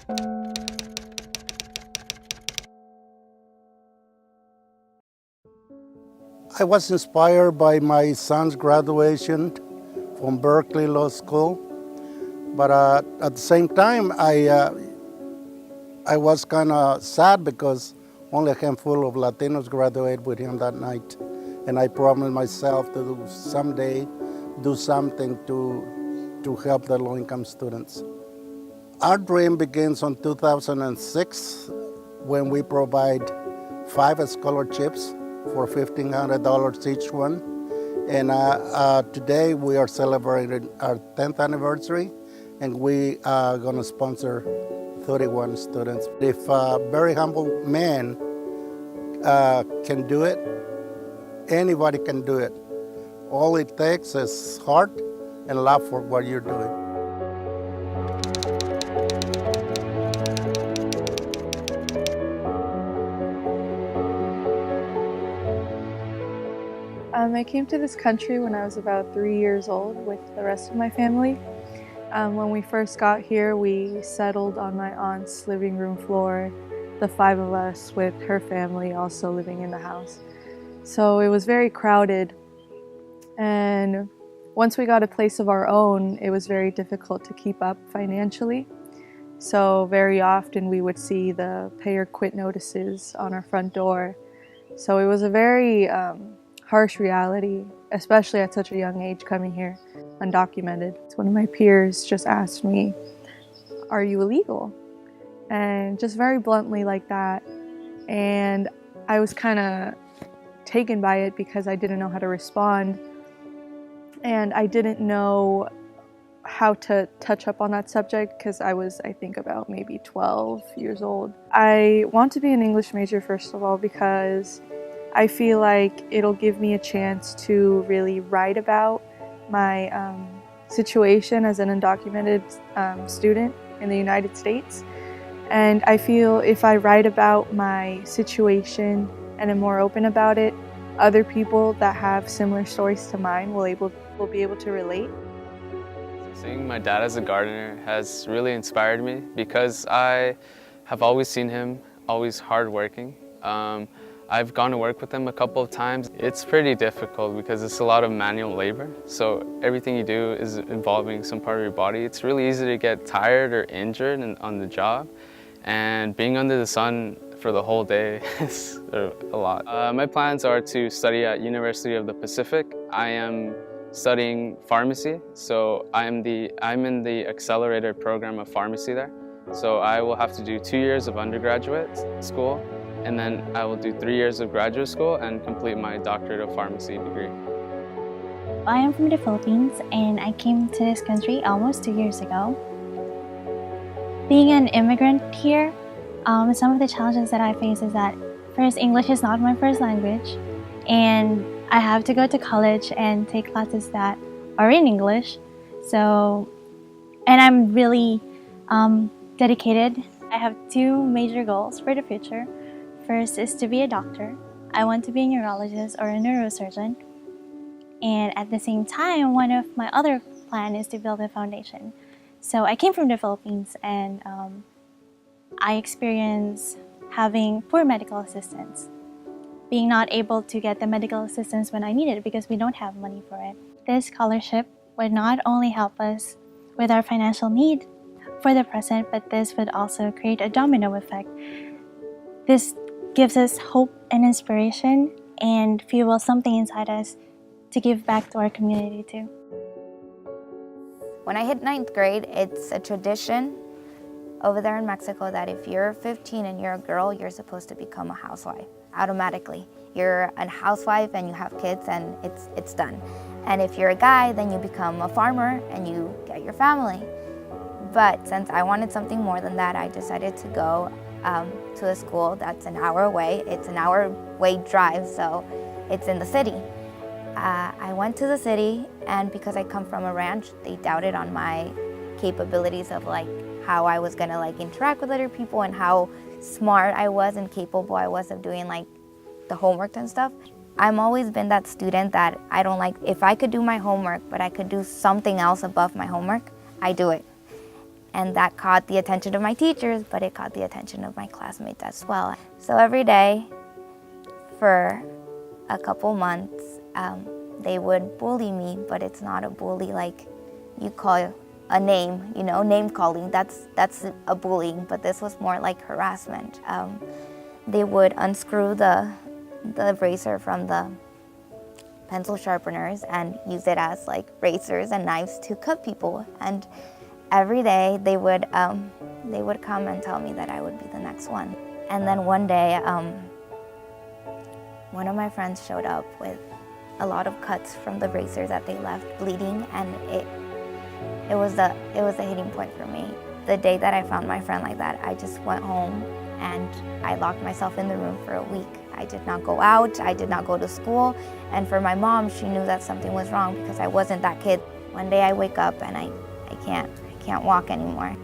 I was inspired by my son's graduation from Berkeley Law School, but at the same time, I was kind of sad because only a handful of Latinos graduated with him that night, and I promised myself to someday do something to help the low-income students. Our dream begins in 2006 when we provide 5 scholarships for $1,500 each one. And today we are celebrating our 10th anniversary, and we are going to sponsor 31 students. If a very humble man can do it, anybody can do it. All it takes is heart and love for what you're doing. I came to this country when I was about 3 years old with the rest of my family. When we first got here, we settled on my aunt's living room floor, the 5 of us with her family also living in the house. So it was very crowded, and once we got a place of our own, it was very difficult to keep up financially. So very often we would see the pay or quit notices on our front door. So it was a very harsh reality, especially at such a young age coming here undocumented. One of my peers just asked me, "Are you illegal?" And just very bluntly like that. And I was kind of taken by it because I didn't know how to respond. And I didn't know how to touch up on that subject because I was, I think, about maybe 12 years old. I want to be an English major, first of all, because I feel like it'll give me a chance to really write about my situation as an undocumented student in the United States. And I feel if I write about my situation and am more open about it, other people that have similar stories to mine will be able to relate. Seeing my dad as a gardener has really inspired me because I have always seen him always hardworking. I've gone to work with him a couple of times. It's pretty difficult because it's a lot of manual labor. So everything you do is involving some part of your body. It's really easy to get tired or injured on the job. And being under the sun for the whole day is a lot. My plans are to study at University of the Pacific. I am studying pharmacy. So I'm in the accelerated program of pharmacy there. So I will have to do 2 years of undergraduate school, and then I will do 3 years of graduate school and complete my doctorate of pharmacy degree. I am from the Philippines, and I came to this country almost 2 years ago. Being an immigrant here, some of the challenges that I face is that first, English is not my first language, and I have to go to college and take classes that are in English. So, and I'm really dedicated. I have 2 major goals for the future. First is to be a doctor. I want to be a neurologist or a neurosurgeon. And at the same time, one of my other plans is to build a foundation. So I came from the Philippines, and I experienced having poor medical assistance, being not able to get the medical assistance when I needed it because we don't have money for it. This scholarship would not only help us with our financial need for the present, but this would also create a domino effect. This gives us hope and inspiration and fuels something inside us to give back to our community too. When I hit 9th grade, it's a tradition over there in Mexico that if you're 15 and you're a girl, you're supposed to become a housewife automatically. You're a housewife and you have kids and it's done. And if you're a guy, then you become a farmer and you get your family. But since I wanted something more than that, I decided to go to a school that's an hour away. It's an hour-way drive, so it's in the city. I went to the city, and because I come from a ranch, they doubted on my capabilities of like how I was gonna like interact with other people and how smart I was and capable I was of doing like the homework and stuff. I've always been that student that I don't like, if I could do my homework but I could do something else above my homework, I do it. And that caught the attention of my teachers, but it caught the attention of my classmates as well. So every day for a couple months, they would bully me, but it's not a bully like you call a name, you know, name calling, that's a bullying, but this was more like harassment. They would unscrew the eraser from the pencil sharpeners and use it as like razors and knives to cut people. And every day they would come and tell me that I would be the next one. And then one day, one of my friends showed up with a lot of cuts from the razors that they left bleeding, and it was a hitting point for me. The day that I found my friend like that, I just went home and I locked myself in the room for a week. I did not go out, I did not go to school, and for my mom, she knew that something was wrong because I wasn't that kid. One day I wake up and I can't walk anymore.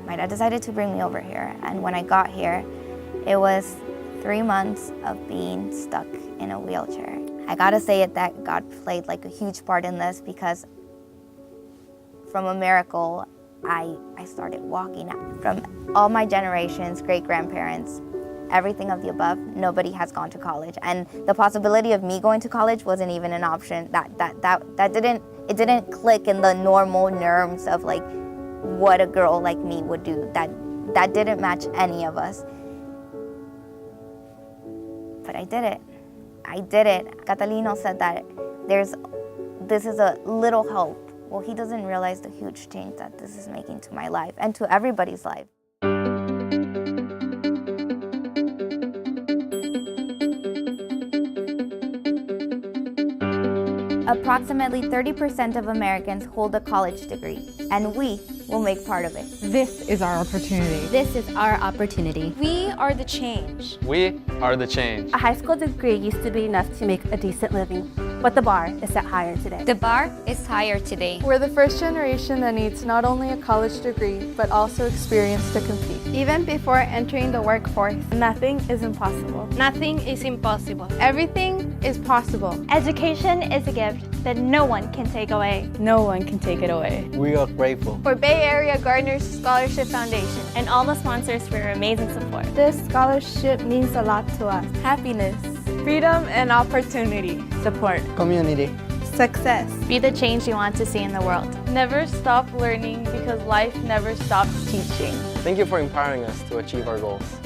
My dad decided to bring me over here, and when I got here, it was 3 months of being stuck in a wheelchair. I gotta say it that God played like a huge part in this, because from a miracle, I started walking. From all my generations, great-grandparents, everything of the above, nobody has gone to college. And the possibility of me going to college wasn't even an option. It didn't click in the normal norms of like what a girl like me would do. That didn't match any of us. But I did it. I did it. Catalino said that this is a little hope. Well, he doesn't realize the huge change that this is making to my life and to everybody's life. Approximately 30% of Americans hold a college degree, and we will make part of it. This is our opportunity. This is our opportunity. We are the change. We are the change. A high school degree used to be enough to make a decent living, but the bar is set higher today. The bar is higher today. We're the first generation that needs not only a college degree, but also experience to compete. Even before entering the workforce, Nothing is impossible. Nothing is impossible. everything is possible. Education is a gift that no one can take away. No one can take it away. We are grateful For Bay Area Gardeners Scholarship Foundation And all the sponsors for your amazing support. This scholarship means a lot to us. Happiness, freedom, and opportunity. Support. community. Success. Be the change you want to see in the world. Never stop learning, because life never stops teaching. Thank you for empowering us to achieve our goals.